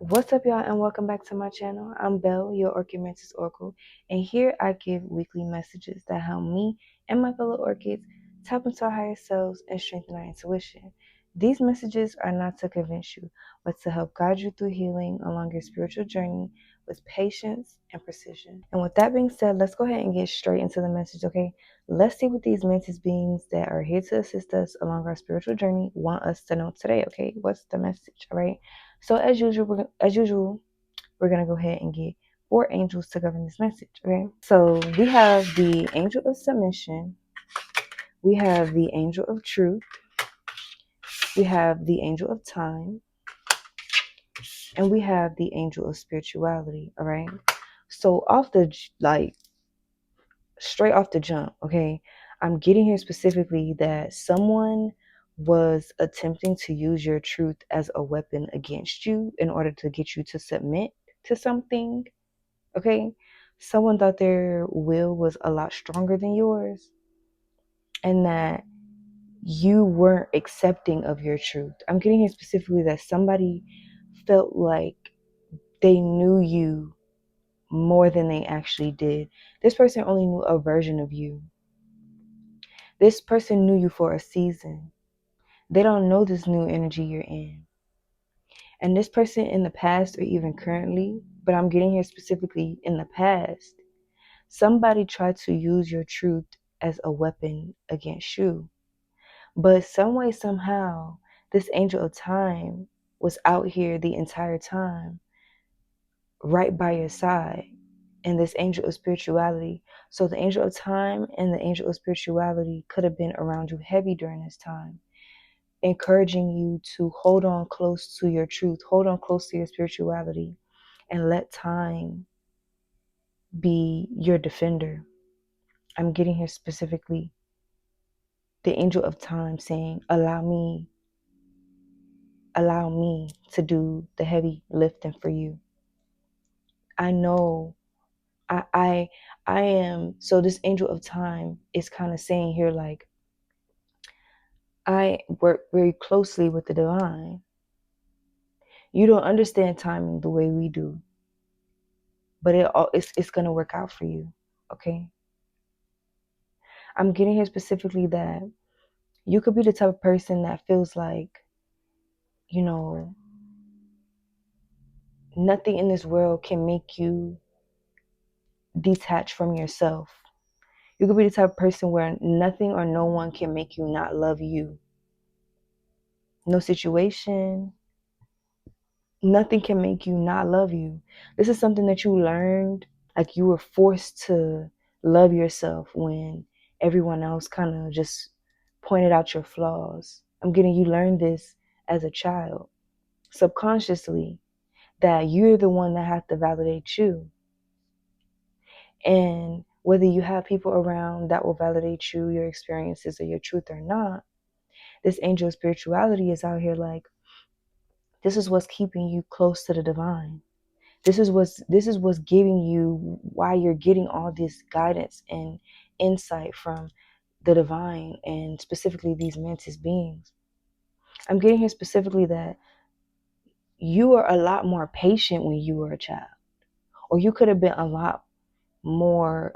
What's up, y'all, and welcome back to my channel. I'm Belle, your Orchid Mantis Oracle, and here I give weekly messages that help me and my fellow orchids tap into our higher selves and strengthen our intuition. These messages are not to convince you, but to help guide you through healing along your spiritual journey with patience and precision. And with that being said, let's go ahead and get straight into the message, okay? Let's see what these mantis beings that are here to assist us along our spiritual journey want us to know today, okay? What's the message, all right? So as usual, we're gonna go ahead and get 4 angels to govern this message. Okay. So we have the angel of submission, we have the angel of truth, we have the angel of time, and we have the angel of spirituality. All right. So straight off the jump, okay, I'm getting here specifically that someone was attempting to use your truth as a weapon against you in order to get you to submit to something. Okay, someone thought their will was a lot stronger than yours and that you weren't accepting of your truth. I'm getting here specifically that somebody felt like they knew you more than they actually did. This person only knew a version of you. This person knew you for a season. They don't know this new energy you're in. And this person in the past or even currently, but I'm getting here specifically in the past, somebody tried to use your truth as a weapon against you. But some way, somehow, this angel of time was out here the entire time, right by your side. And this angel of spirituality. So the angel of time and the angel of spirituality could have been around you heavy during this time, encouraging you to hold on close to your truth, hold on close to your spirituality, and let time be your defender. I'm getting here specifically the angel of time saying, allow me to do the heavy lifting for you. I know I am. So this angel of time is kind of saying here, like, I work very closely with the divine. You don't understand timing the way we do, but it's going to work out for you. Okay. I'm getting here specifically that you could be the type of person that feels like, you know, nothing in this world can make you detach from yourself. You could be the type of person where nothing or no one can make you not love you. No situation, nothing can make you not love you. This is something that you learned, like you were forced to love yourself when everyone else kind of just pointed out your flaws. I'm getting you learned this as a child, subconsciously, that you're the one that has to validate you. And whether you have people around that will validate you, your experiences, or your truth or not, this angel of spirituality is out here like, this is what's keeping you close to the divine. This is what's giving you why you're getting all this guidance and insight from the divine and specifically these mantis beings. I'm getting here specifically that you are a lot more patient when you were a child, or you could have been a lot more,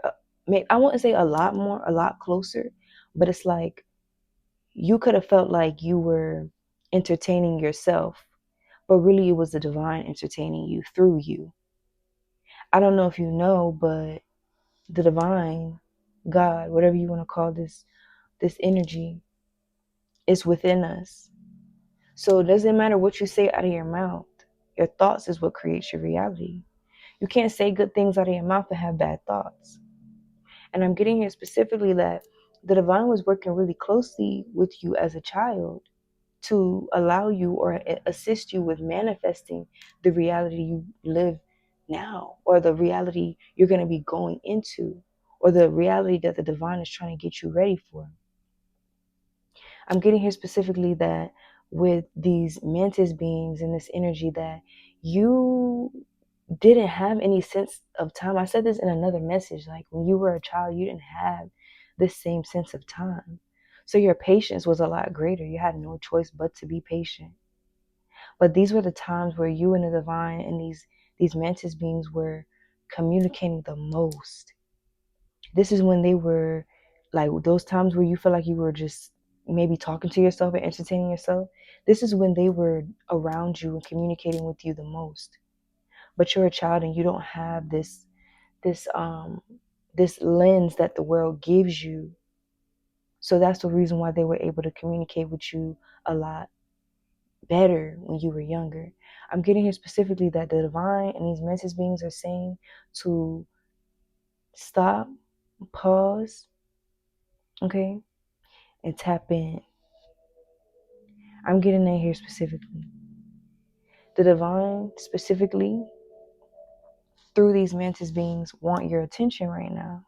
I wouldn't say a lot more, a lot closer, but it's like you could have felt like you were entertaining yourself, but really it was the divine entertaining you through you. I don't know if you know, but the divine, God, whatever you want to call this energy, is within us. So it doesn't matter what you say out of your mouth. Your thoughts is what creates your reality. You can't say good things out of your mouth and have bad thoughts. And I'm getting here specifically that the divine was working really closely with you as a child to allow you or assist you with manifesting the reality you live now, or the reality you're going to be going into, or the reality that the divine is trying to get you ready for. I'm getting here specifically that with these mantis beings and this energy that you didn't have any sense of time. I said this in another message, like when you were a child, you didn't have this same sense of time. So your patience was a lot greater. You had no choice but to be patient. But these were the times where you and the divine and these mantis beings were communicating the most. This is when they were like those times where you feel like you were just maybe talking to yourself and entertaining yourself. This is when they were around you and communicating with you the most. But you're a child and you don't have this this lens that the world gives you. So that's the reason why they were able to communicate with you a lot better when you were younger. I'm getting here specifically that the divine and these mental beings are saying to stop, pause, okay, and tap in. I'm getting in here specifically. The divine, specifically, through these mantis beings, want your attention right now.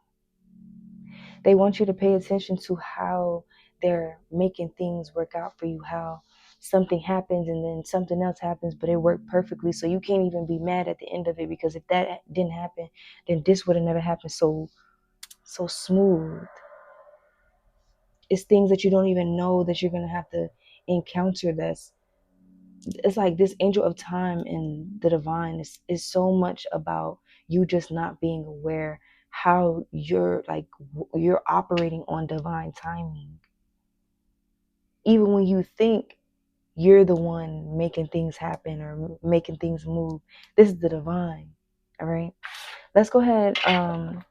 They want you to pay attention to how they're making things work out for you, how something happens and then something else happens, but it worked perfectly. So you can't even be mad at the end of it, because if that didn't happen, then this would have never happened so smooth. It's things that you don't even know that you're gonna have to encounter. It's like this angel of time and the divine is so much about you just not being aware how you're operating on divine timing. Even when you think you're the one making things happen or making things move, this is the divine. All right, let's go ahead. I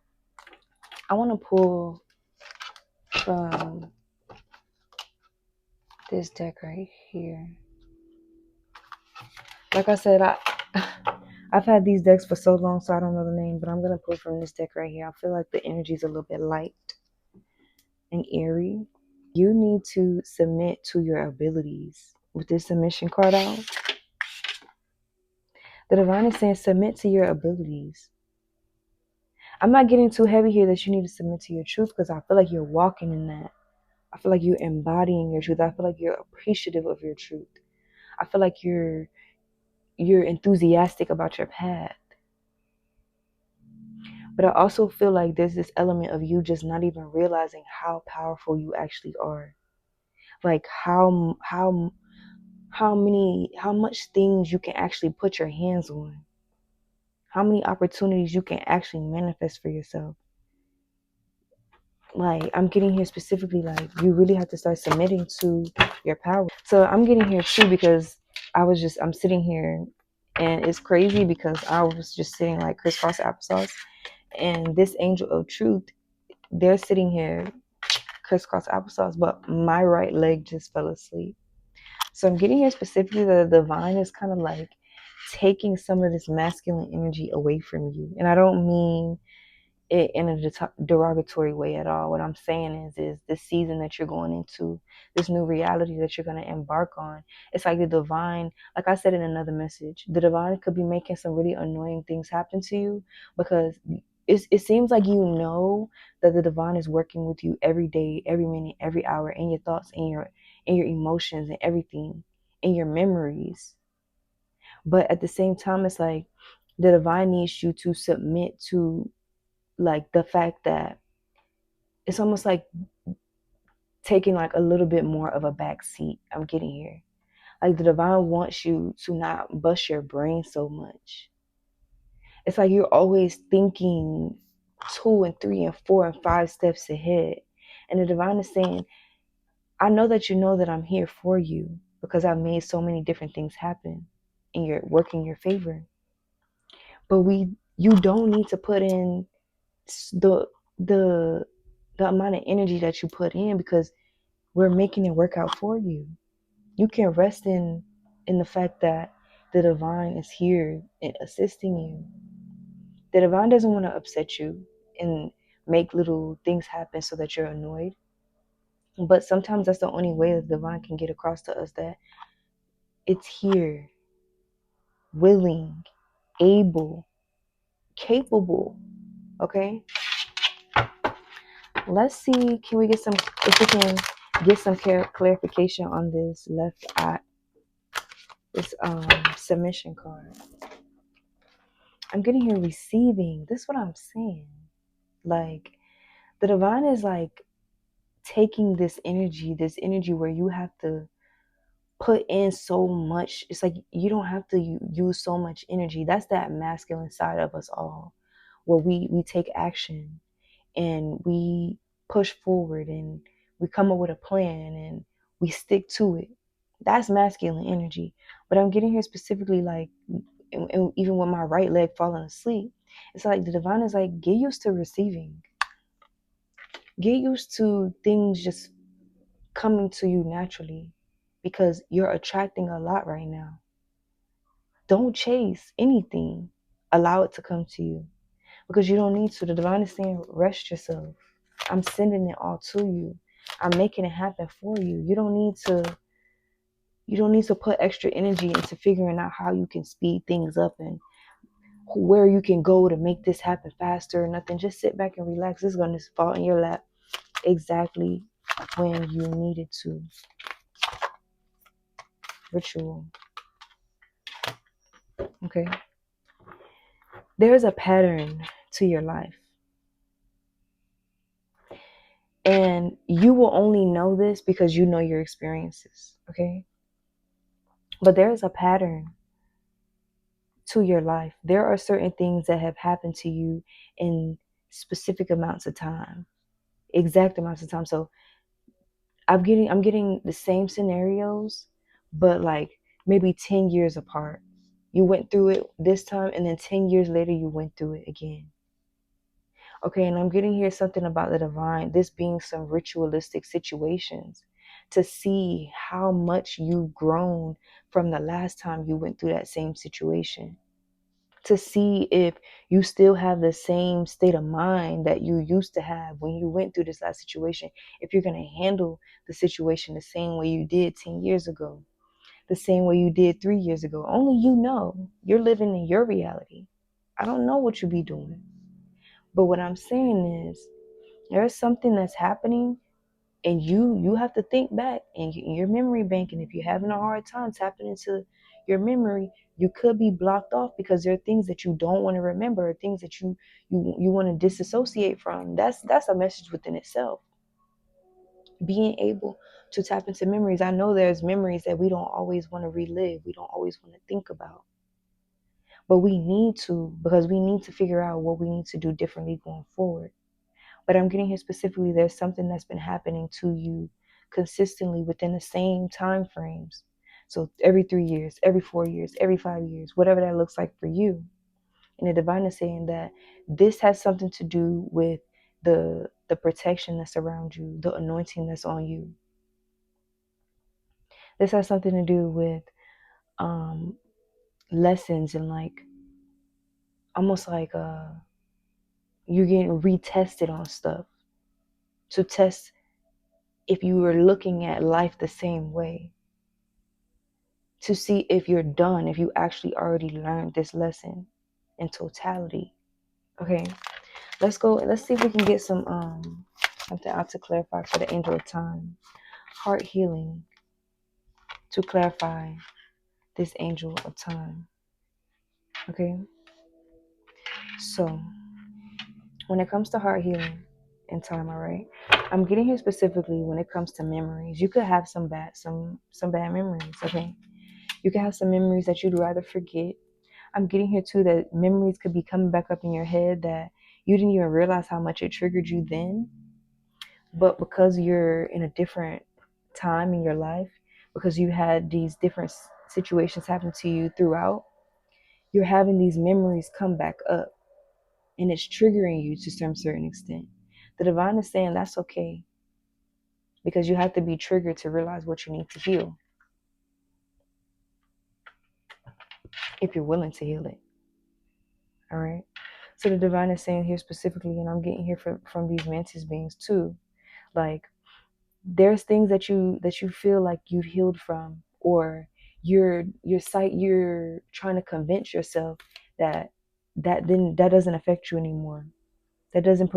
want to pull from this deck right here. Like I said, I've had these decks for so long, so I don't know the name, but I'm going to pull from this deck right here. I feel like the energy is a little bit light and airy. You need to submit to your abilities. With this submission card out, the divine is saying submit to your abilities. I'm not getting too heavy here that you need to submit to your truth, because I feel like you're walking in that. I feel like you're embodying your truth. I feel like you're appreciative of your truth. I feel like you're enthusiastic about your path. But I also feel like there's this element of you just not even realizing how powerful you actually are. Like how much things you can actually put your hands on. How many opportunities you can actually manifest for yourself. Like, I'm getting here specifically, like, you really have to start submitting to your power. So I'm getting here too, because I'm sitting here, and it's crazy because I was just sitting like crisscross applesauce, and this angel of truth, they're sitting here crisscross applesauce, but my right leg just fell asleep. So I'm getting here specifically that the divine is kind of like taking some of this masculine energy away from you. And I don't mean it in a derogatory way at all. What I'm saying is this season that you're going into, this new reality that you're going to embark on, it's like the divine, like I said in another message, the divine could be making some really annoying things happen to you, because it seems like you know that the divine is working with you every day, every minute, every hour, in your thoughts, in your emotions, and everything, in your memories. But at the same time, it's like the divine needs you to submit to, like, the fact that it's almost like taking like a little bit more of a back seat. I'm getting here. Like, the divine wants you to not bust your brain so much. It's like you're always thinking 2 and 3 and 4 and 5 steps ahead. And the divine is saying, I know that I'm here for you, because I've made so many different things happen and you're working your favor. But you don't need to put in the the the amount of energy that you put in, because we're making it work out for you. You can rest in the fact that the divine is here and assisting you. The divine doesn't want to upset you and make little things happen so that you're annoyed. But sometimes that's the only way that the divine can get across to us that it's here, willing, able, capable. Okay? Let's see, can we get some, if we can get some clarification on this left eye, this submission card. I'm getting here receiving. This is what I'm saying. Like, the divine is like taking this energy where you have to put in so much. It's like you don't have to use so much energy. That's that masculine side of us all, where we take action and we push forward and we come up with a plan and we stick to it. That's masculine energy. But I'm getting here specifically like, and even with my right leg falling asleep, it's like the divine is like, get used to receiving. Get used to things just coming to you naturally because you're attracting a lot right now. Don't chase anything. Allow it to come to you because you don't need to. The divine is saying, rest yourself. I'm sending it all to you. I'm making it happen for you. You don't need to put extra energy into figuring out how you can speed things up and where you can go to make this happen faster or nothing. Just sit back and relax. It's going to fall in your lap exactly when you need it to. Ritual. Okay. There's a pattern to your life. And you will only know this because you know your experiences. Okay. But there is a pattern to your life. There are certain things that have happened to you in specific amounts of time, exact amounts of time. So I'm getting the same scenarios, but like maybe 10 years apart. You went through it this time, and then 10 years later, you went through it again. Okay, and I'm getting here something about the divine, this being some ritualistic situations to see how much you've grown from the last time you went through that same situation. To see if you still have the same state of mind that you used to have when you went through this last situation, if you're going to handle the situation the same way you did 10 years ago, the same way you did 3 years ago. Only you know. You're living in your reality. I don't know what you be doing. But what I'm saying is there's something that's happening and you have to think back in your memory bank, and if you're having a hard time tapping into your memory, you could be blocked off because there are things that you don't want to remember, or things that you want to disassociate from. That's a message within itself. Being able to tap into memories. I know there's memories that we don't always want to relive, we don't always want to think about, but we need to, because we need to figure out what we need to do differently going forward. But I'm getting here specifically, there's something that's been happening to you consistently within the same time frames. So every 3 years, every 4 years, every 5 years, whatever that looks like for you. And the divine is saying that this has something to do with the protection that's around you, the anointing that's on you. This has something to do with um, lessons and like almost like you're getting retested on stuff to test if you were looking at life the same way, to see if you're done, if you actually already learned this lesson in totality. Okay, let's go. Let's see if we can get something out to clarify for the angel of time. Heart healing to clarify this angel of time. Okay, so when it comes to heart healing and time, all right, I'm getting here specifically when it comes to memories. You could have some bad memories. Okay, you can have some memories that you'd rather forget. I'm getting here too that memories could be coming back up in your head that you didn't even realize how much it triggered you then. But because you're in a different time in your life, because you had these different situations happen to you throughout, you're having these memories come back up and it's triggering you to some certain extent. The divine is saying that's okay because you have to be triggered to realize what you need to heal if you're willing to heal it. All right. So the divine is saying here specifically, and I'm getting here from these mantis beings too, like there's things that you feel like you've healed from, or you're trying to convince yourself that that doesn't affect you anymore. That doesn't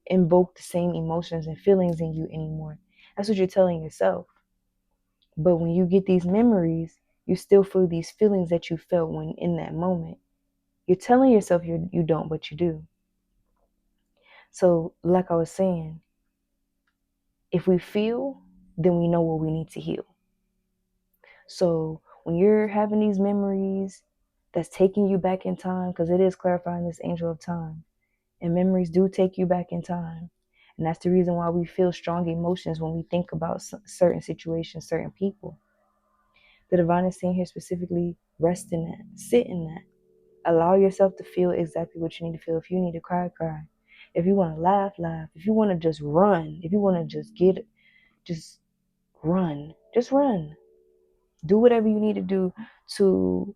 invoke the same emotions and feelings in you anymore. That's what you're telling yourself. But when you get these memories, you still feel these feelings that you felt when in that moment. You're telling yourself you don't, but you do. So, like I was saying, if we feel, then we know what we need to heal. So when you're having these memories that's taking you back in time, because it is clarifying this angel of time, and memories do take you back in time. And that's the reason why we feel strong emotions when we think about certain situations, certain people. The divine is saying here specifically, rest in that, sit in that. Allow yourself to feel exactly what you need to feel. If you need to cry, cry. If you want to laugh, laugh. If you want to just run, if you want to just run. Just run. Do whatever you need to do to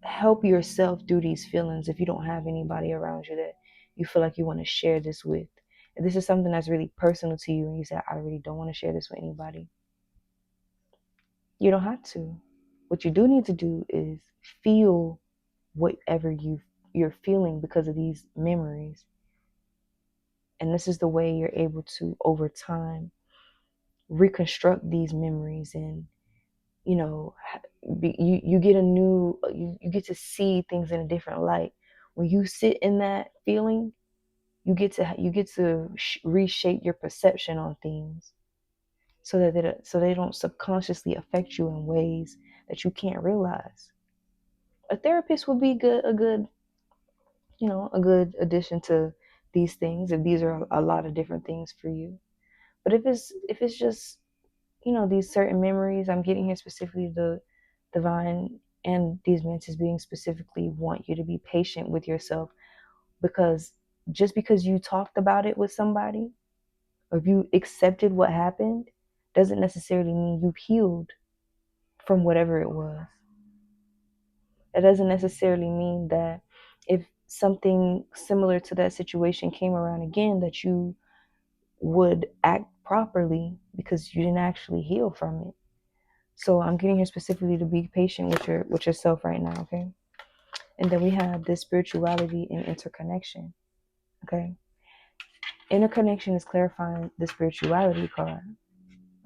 help yourself through these feelings if you don't have anybody around you that you feel like you want to share this with. If this is something that's really personal to you and you say, I really don't want to share this with anybody, you don't have to. What you do need to do is feel whatever you're feeling because of these memories. And this is the way you're able to, over time, reconstruct these memories and, you know, you get a new, you get to see things in a different light. When you sit in that feeling, you get to reshape your perception on things so that they don't subconsciously affect you in ways that you can't realize. A therapist would be a good addition to these things if these are a lot of different things for you. But if it's just, these certain memories, I'm getting here specifically the divine and these mentions being specifically want you to be patient with yourself, because just because you talked about it with somebody or if you accepted what happened doesn't necessarily mean you've healed from whatever it was. That doesn't necessarily mean that if something similar to that situation came around again that you would act properly, because you didn't actually heal from it. So I'm getting here specifically to be patient with yourself right now, okay? And then we have this spirituality and interconnection, okay? Interconnection is clarifying the spirituality card,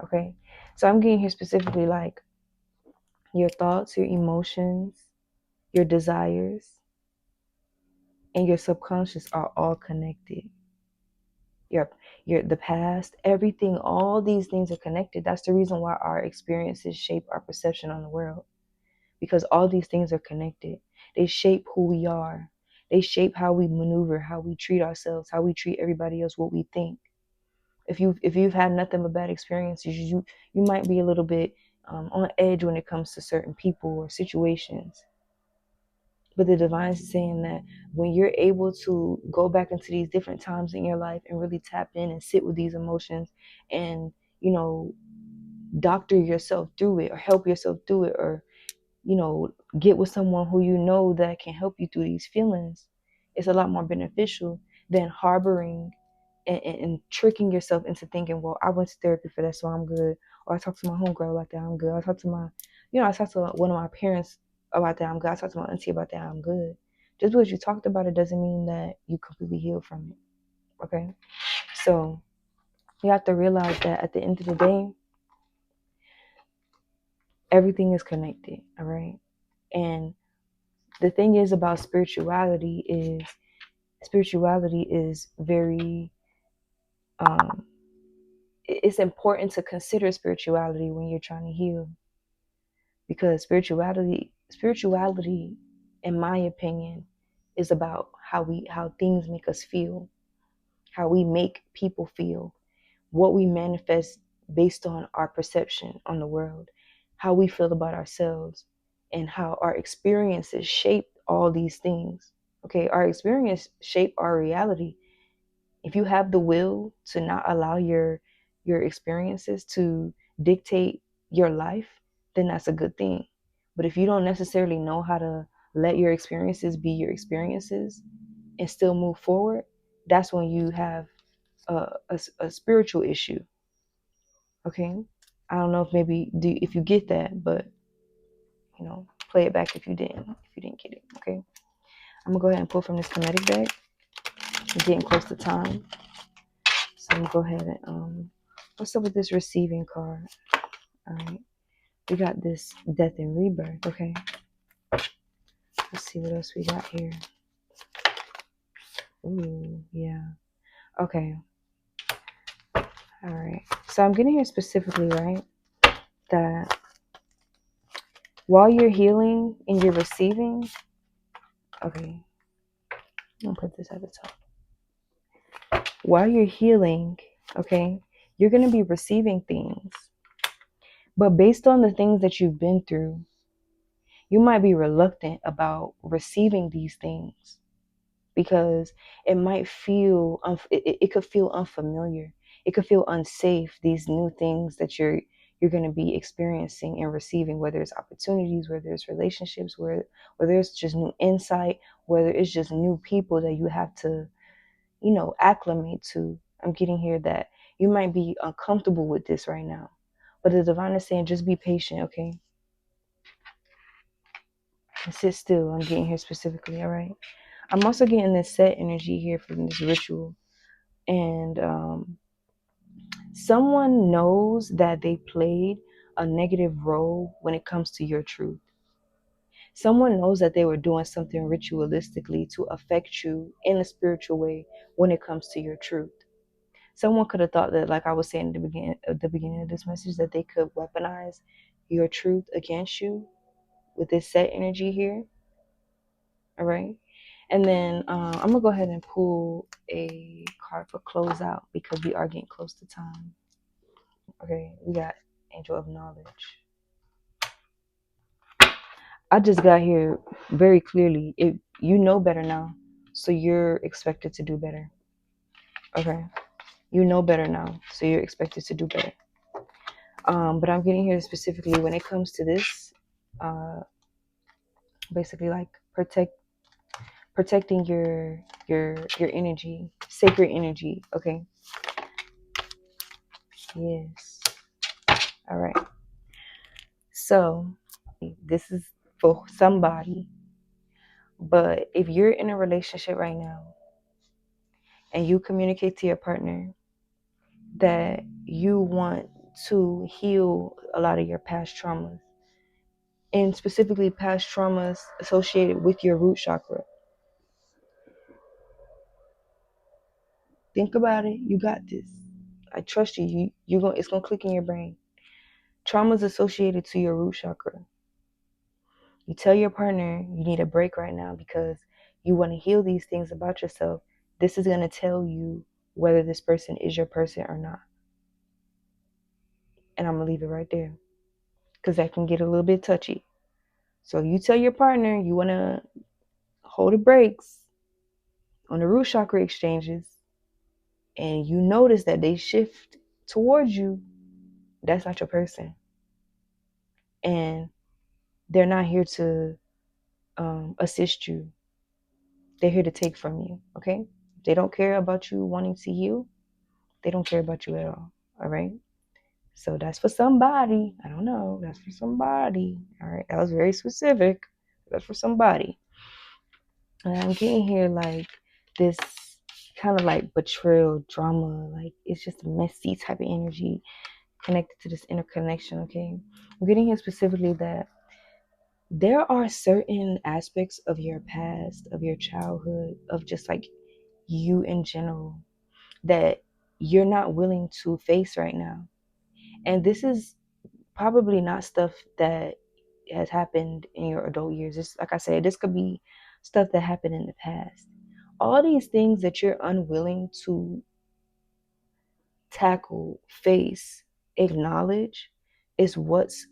okay? So I'm getting here specifically like your thoughts, your emotions, your desires, and your subconscious are all connected. Your the past, everything, all these things are connected. That's the reason why our experiences shape our perception on the world, because all these things are connected. They shape who we are. They shape how we maneuver, how we treat ourselves, how we treat everybody else, what we think. If you've had nothing but bad experiences, you might be a little bit on edge when it comes to certain people or situations. But the divine is saying that when you're able to go back into these different times in your life and really tap in and sit with these emotions and, doctor yourself through it or help yourself through it, or, get with someone who you know that can help you through these feelings, it's a lot more beneficial than harboring and tricking yourself into thinking, well, I went to therapy for that, so I'm good. Or I talked to my homegirl about that, I'm good. I talked to one of my parents about that, I'm good. I talked to my auntie about that, I'm good. Just because you talked about it doesn't mean that you completely healed from it, okay? So you have to realize that at the end of the day, everything is connected, all right? And the thing is about spirituality is very it's important to consider spirituality when you're trying to heal, because spirituality, in my opinion, is about how things make us feel, how we make people feel, what we manifest based on our perception on the world, how we feel about ourselves, and how our experiences shape all these things. Okay, our experience shape our reality. If you have the will to not allow your experiences to dictate your life, then that's a good thing. But if you don't necessarily know how to let your experiences be your experiences and still move forward, that's when you have a spiritual issue. Okay, I don't know if you get that, but play it back if you didn't get it. Okay, I'm gonna go ahead and pull from this kinetic deck. We're getting close to time, so I'm gonna go ahead and what's up with this receiving card? All right, we got this death and rebirth. Okay, let's see what else we got here. Ooh, yeah. Okay. All right. So I'm getting here specifically, right, that While you're healing and you're receiving, okay, I'm gonna put this at the top. While you're healing, okay, you're gonna be receiving things, but based on the things that you've been through, you might be reluctant about receiving these things because it might feel it could feel unfamiliar. It could feel unsafe, these new things that you're going to be experiencing and receiving, whether it's opportunities, whether it's relationships, whether it's just new insight, whether it's just new people that you have to, acclimate to. I'm getting here that you might be uncomfortable with this right now, but the divine is saying just be patient, okay? And sit still. I'm getting here specifically, all right? I'm also getting this set energy here from this ritual. And someone knows that they played a negative role when it comes to your truth. Someone knows that they were doing something ritualistically to affect you in a spiritual way when it comes to your truth. Someone could have thought that, like I was saying at the beginning of this message, that they could weaponize your truth against you with this set energy here. All right. And then I'm gonna go ahead and pull a card for closeout because we are getting close to time. Okay, we got Angel of Knowledge. I just got here very clearly. You know better now, so you're expected to do better. Okay, you know better now, so you're expected to do better. But I'm getting here specifically when it comes to this, uh, basically like protecting your energy, sacred energy. Okay. Yes. All right. So this is for somebody, but if you're in a relationship right now and you communicate to your partner that you want to heal a lot of your past traumas, and specifically past traumas associated with your root chakra, think about it. You got this. I trust you. It's gonna click in your brain. Traumas associated to your root chakra. You tell your partner you need a break right now because you want to heal these things about yourself. This is going to tell you whether this person is your person or not. And I'm going to leave it right there because that can get a little bit touchy. So you tell your partner you want to hold the brakes on the root chakra exchanges and you notice that they shift towards you. That's not your person. And they're not here to assist you. They're here to take from you, okay? They don't care about you wanting to heal. They don't care about you at all. All right. So that's for somebody. I don't know. That's for somebody. All right. That was very specific. That's for somebody. And I'm getting here like this kind of like betrayal drama. Like it's just a messy type of energy connected to this interconnection. Okay. I'm getting here specifically that there are certain aspects of your past, of your childhood, of just like you in general that you're not willing to face right now. And this is probably not stuff that has happened in your adult years. It's like I said, this could be stuff that happened in the past. All these things that you're unwilling to tackle, face, acknowledge is what's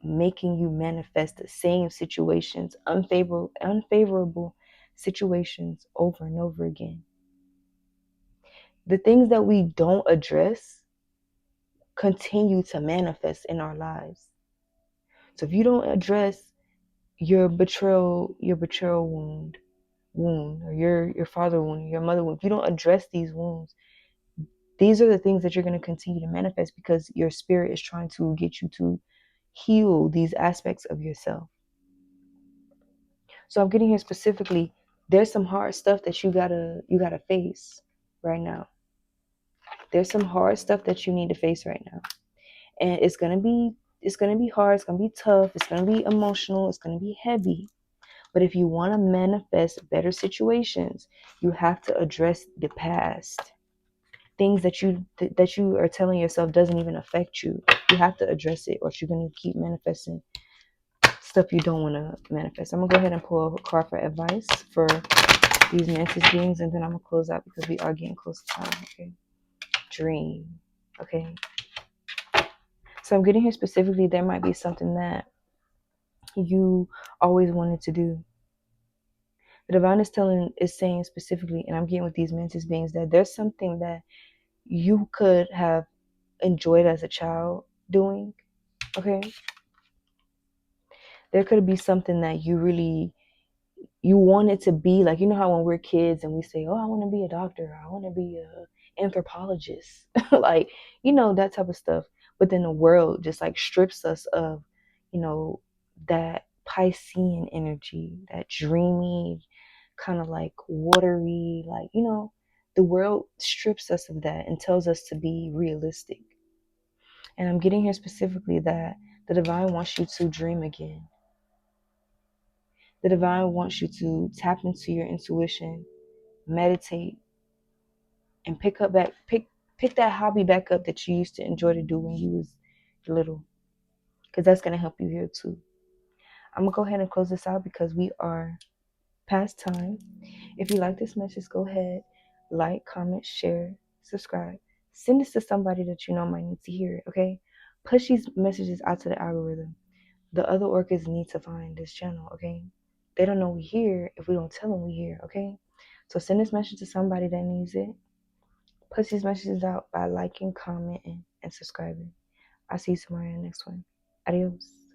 making you manifest the same situations, unfavorable situations over and over again. The things that we don't address continue to manifest in our lives. So if you don't address your betrayal wound, or your father wound, your mother wound, if you don't address these wounds, these are the things that you're going to continue to manifest because your spirit is trying to get you to heal these aspects of yourself. So I'm getting here specifically, there's some hard stuff that you gotta face right now. There's some hard stuff that you need to face right now. And it's gonna be hard, it's gonna be tough, it's gonna be emotional, it's gonna be heavy. But if you want to manifest better situations, you have to address the past. Things that you are telling yourself doesn't even affect you. You have to address it, or you're gonna keep manifesting stuff you don't want to manifest. I'm going to go ahead and pull a card for advice for these mantis beings, and then I'm going to close out because we are getting close to time. Okay. Dream. Okay. So I'm getting here specifically, there might be something that you always wanted to do. The divine is saying specifically, and I'm getting with these mantis beings, that there's something that you could have enjoyed as a child doing. Okay. There could be something that you want it to be like, you know how when we're kids and we say, oh, I want to be a doctor, I want to be a anthropologist, like, that type of stuff. But then the world just like strips us of, that Piscean energy, that dreamy kind of like watery, like, the world strips us of that and tells us to be realistic. And I'm getting here specifically that the divine wants you to dream again. The divine wants you to tap into your intuition, meditate, and pick that hobby back up that you used to enjoy to do when you was little, because that's going to help you here too. I'm going to go ahead and close this out because we are past time. If you like this message, go ahead, like, comment, share, subscribe. Send this to somebody that you know might need to hear it, okay? Push these messages out to the algorithm. The other orchids need to find this channel, okay? They don't know we here if we don't tell them we here, okay? So send this message to somebody that needs it. Push these messages out by liking, commenting, and subscribing. I'll see you tomorrow in the next one. Adios.